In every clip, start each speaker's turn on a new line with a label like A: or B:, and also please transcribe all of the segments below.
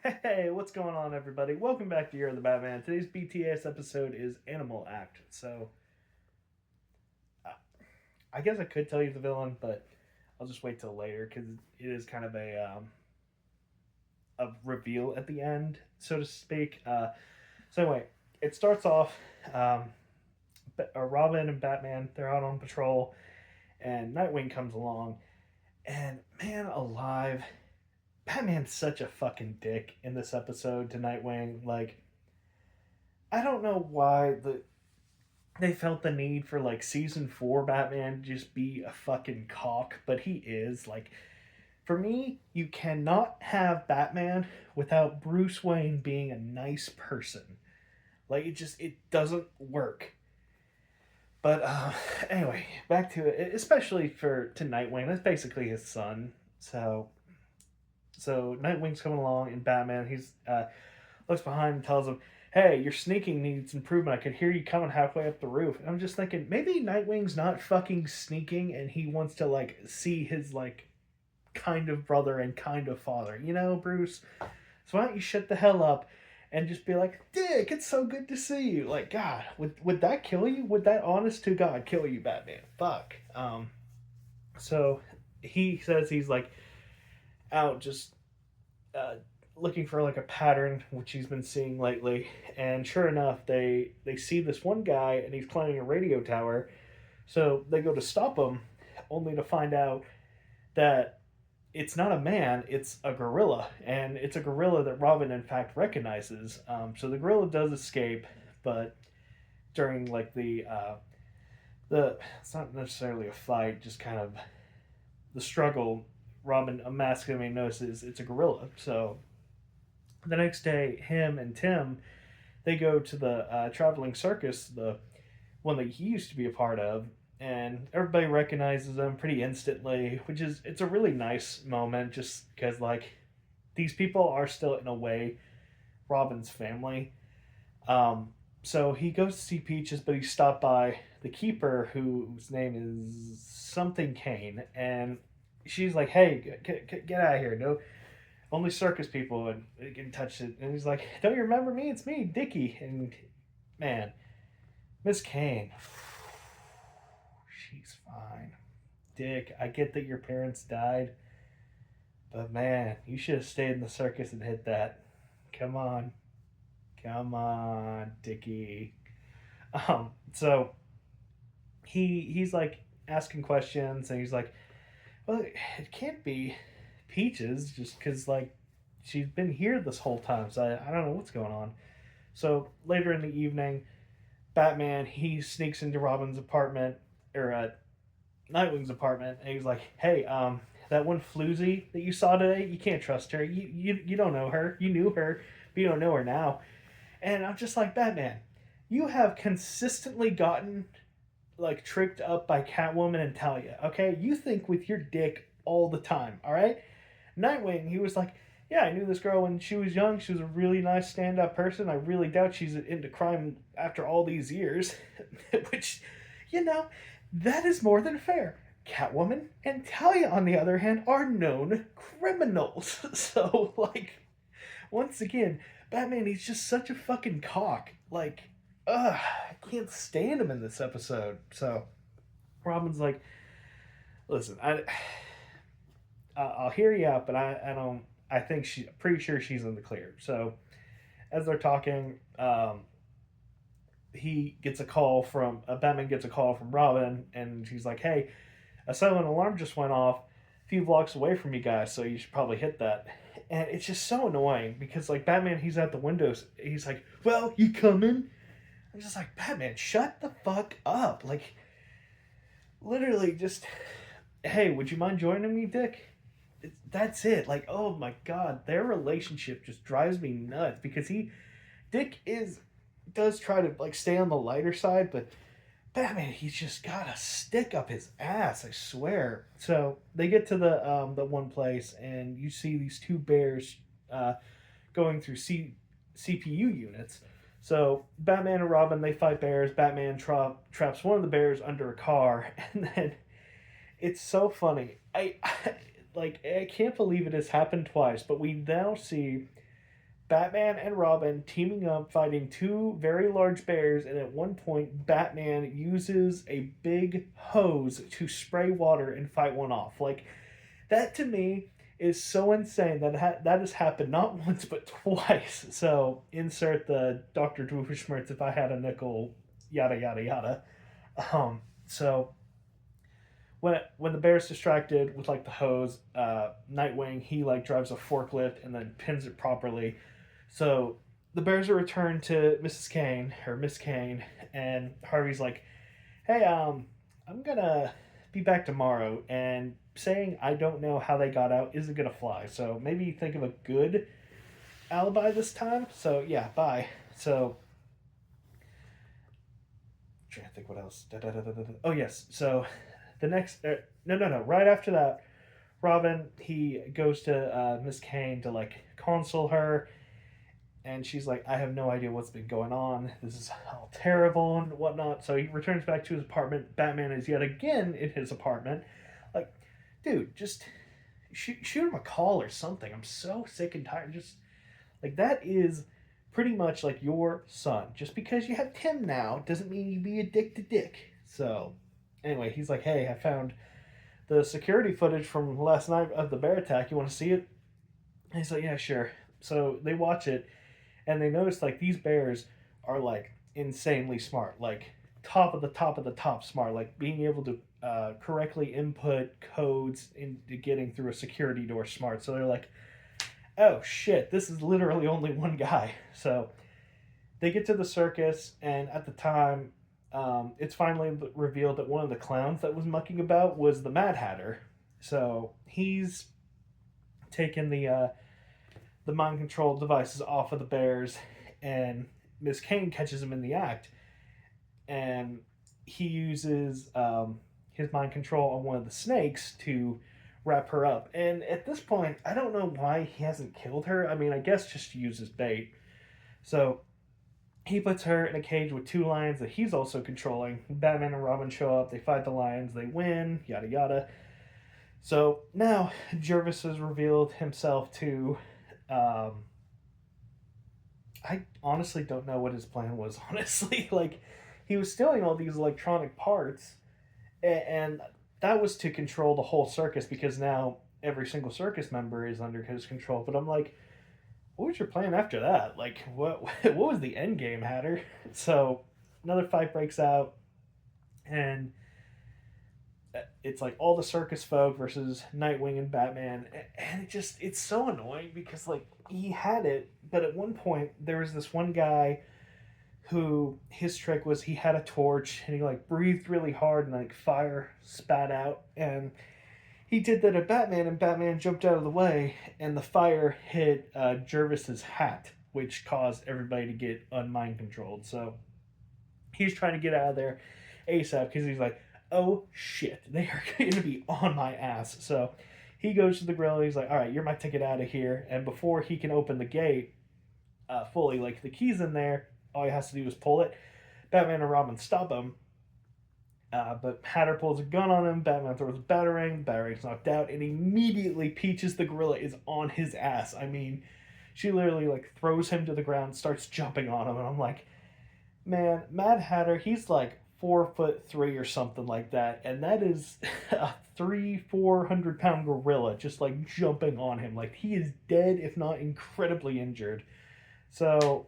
A: Hey, what's going on, everybody? Welcome back to Year of the Batman. Today's BTS episode is Animal Act. So, uh, I guess I could tell you the villain, but I'll just wait till later because it is kind of a reveal at the end, so to speak. So anyway, it starts off. Um, Robin and Batman, they're out on patrol, and Nightwing comes along, and man alive, Batman's such a fucking dick in this episode to Nightwing. Like, I don't know why they felt the need for like season four Batman to just be a fucking cock, but he is. Like, for me, you cannot have Batman without Bruce Wayne being a nice person. Like, it doesn't work. But anyway, back to it. Especially for to Nightwing, that's basically his son. So Nightwing's coming along, and Batman he's looks behind and tells him, "Hey, your sneaking needs improvement. I could hear you coming halfway up the roof." And I'm just thinking, maybe Nightwing's not fucking sneaking, and he wants to like see his like kind of brother and kind of father. You know, Bruce. So why don't you shut the hell up and just be like, "Dick, it's so good to see you." Like, God, would that kill you? Would that, honest to God, kill you, Batman? Fuck. So he says he's like out just uh, looking for like a pattern which he's been seeing lately, and sure enough they see this one guy and he's climbing a radio tower. So they go to stop him, only to find out that it's not a man, it's a gorilla, and it's a gorilla that Robin in fact recognizes. So the gorilla does escape, but during like the it's not necessarily a fight, just kind of the struggle, Robin unmasks him notices it's a gorilla. So the next day, him and Tim they go to the traveling circus, the one that he used to be a part of, and everybody recognizes him pretty instantly, which is it's a really nice moment, just because like these people are still in a way Robin's family. Um, so he goes to see Peaches, but he stopped by the keeper, whose name is something Kane, and she's like, "Hey, get out of here! No, only circus people and can touch it." And he's like, "Don't you remember me? It's me, Dickie." And man, Miss Kane, she's fine. Dick, I get that your parents died, but man, you should have stayed in the circus and hit that. Come on, come on, Dickie. So he's like asking questions, and he's like, "Well, it can't be Peaches, just because like she's been here this whole time, so I don't know what's going on." So later in the evening, Batman he sneaks into Robin's apartment or Nightwing's apartment, and he's like, "Hey, that one floozy that you saw today, you can't trust her. You don't know her. You knew her, but you don't know her now." And I'm just like, Batman, you have consistently gotten like tricked up by Catwoman and Talia. Okay, you think with your dick all the time. All right, Nightwing, he was like, "Yeah, I knew this girl when she was young. She was a really nice stand up person. I really doubt she's into crime after all these years." Which, you know, that is more than fair. Catwoman and Talia, on the other hand, are known criminals. So, like, once again, Batman, he's just such a fucking cock. Like, I can't stand him in this episode. So, Robin's like, "Listen, I'll hear you out, but I don't. I think she, pretty sure she's in the clear." So as they're talking, he gets a call from Batman gets a call from Robin, and she's like, "Hey, a silent alarm just went off a few blocks away from you guys, so you should probably hit that." And it's just so annoying because like Batman, he's at the windows. He's like, "Well, you coming?" I'm just like, Batman, shut the fuck up. Like, literally, just hey, would you mind joining me, Dick? That's it. Like, oh my god, their relationship just drives me nuts because Dick is does try to like stay on the lighter side, but Batman, he's just got a stick up his ass. I swear. So they get to the one place, and you see these two bears uh, going through CPU units. So Batman and Robin they fight bears. Batman traps one of the bears under a car, and then it's so funny. I like I can't believe it has happened twice, but we now see Batman and Robin teaming up fighting two very large bears, and at one point, Batman uses a big hose to spray water and fight one off. Like, that to me is so insane that that has happened not once but twice. So, insert the Dr. Doofenshmirtz if I had a nickel, yada, yada, yada. So when the bear's distracted with like the hose, Nightwing he like drives a forklift and then pins it properly. So the bears are returned to Mrs. Kane or Miss Kane, and Harvey's like, "Hey, I'm gonna be back tomorrow, and saying I don't know how they got out isn't gonna fly. So maybe think of a good alibi this time. So yeah, bye." So I'm trying to think what else. Oh yes, so the next no, right after that, Robin he goes to Miss Kane to like console her, and she's like, I have no idea what's been going on. This is all terrible and whatnot. So he returns back to his apartment. Batman is yet again in his apartment. Like, dude, just shoot him a call or something. I'm so sick and tired. Just like that is pretty much like your son. Just because you have Tim now doesn't mean you be a dick to Dick. So anyway, he's like, hey, I found the security footage from last night of the bear attack. You want to see it? And he's like, yeah, sure. So they watch it, and they notice like these bears are like insanely smart, like top of the top of the top smart, like being able to correctly input codes into getting through a security door smart. So they're like, oh shit, this is literally only one guy. So they get to the circus, and at the time, it's finally revealed that one of the clowns that was mucking about was the Mad Hatter. So he's taken the mind control devices off of the bears, and Miss Kane catches him in the act, and he uses his mind control on one of the snakes to wrap her up. And at this point, I don't know why he hasn't killed her. I mean, I guess just to use his bait. So he puts her in a cage with two lions that he's also controlling. Batman and Robin show up, they fight the lions, they win, yada yada. So now Jervis has revealed himself to. I honestly don't know what his plan was, honestly. Like, he was stealing all these electronic parts, and that was to control the whole circus because now every single circus member is under his control. But I'm like, what was your plan after that? Like, what was the end game, Hatter? So another fight breaks out, and it's like all the circus folk versus Nightwing and Batman, and it's so annoying because like he had it, but at one point there was this one guy who his trick was he had a torch and he like breathed really hard and like fire spat out, and he did that at Batman, and Batman jumped out of the way, and the fire hit Jervis's hat, which caused everybody to get unmind controlled. So he's trying to get out of there ASAP because he's like, oh shit, they are going to be on my ass. So he goes to the grill. He's like, all right, you're my ticket out of here. And before he can open the gate fully, like the key's in there, all he has to do is pull it. Batman and Robin stop him. But Hatter pulls a gun on him. Batman throws a batarang. Batarang's knocked out, and immediately Peaches the gorilla is on his ass. I mean, she literally like throws him to the ground, starts jumping on him, and I'm like, man, Mad Hatter, he's like 4'3" or something like that, and that is a 400 pound gorilla just like jumping on him. Like, he is dead, if not incredibly injured. So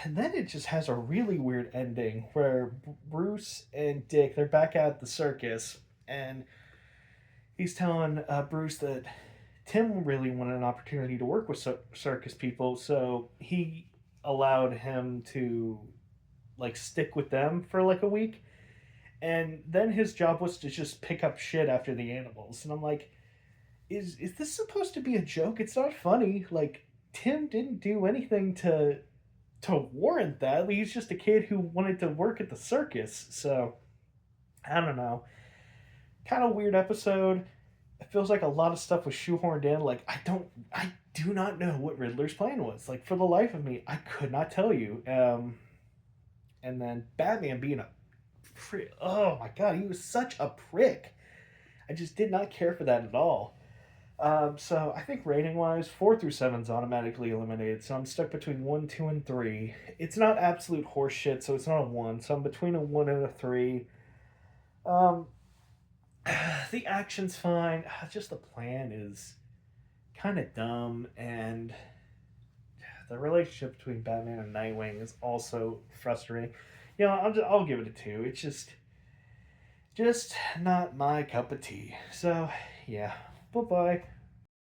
A: and then it just has a really weird ending where Bruce and Dick, they're back at the circus, and he's telling Bruce that Tim really wanted an opportunity to work with circus people, so he allowed him to like stick with them for like a week, and then his job was to just pick up shit after the animals. And I'm like, is this supposed to be a joke? It's not funny. Like, Tim didn't do anything to warrant that. He's just a kid who wanted to work at the circus. So I don't know. Kind of weird episode. It feels like a lot of stuff was shoehorned in. Like, I do not know what Riddler's plan was. Like, for the life of me, I could not tell you. And then Batman being a prick. Oh my god, he was such a prick. I just did not care for that at all. So I think rating wise, 4 through 7 is automatically eliminated. So I'm stuck between 1, 2, and 3. It's not absolute horseshit, so it's not a 1. So I'm between a 1 and a 3. Um, the action's fine. Just the plan is kind of dumb, and the relationship between Batman and Nightwing is also frustrating. I'll give it a 2. It's just not my cup of tea. So yeah, bye bye.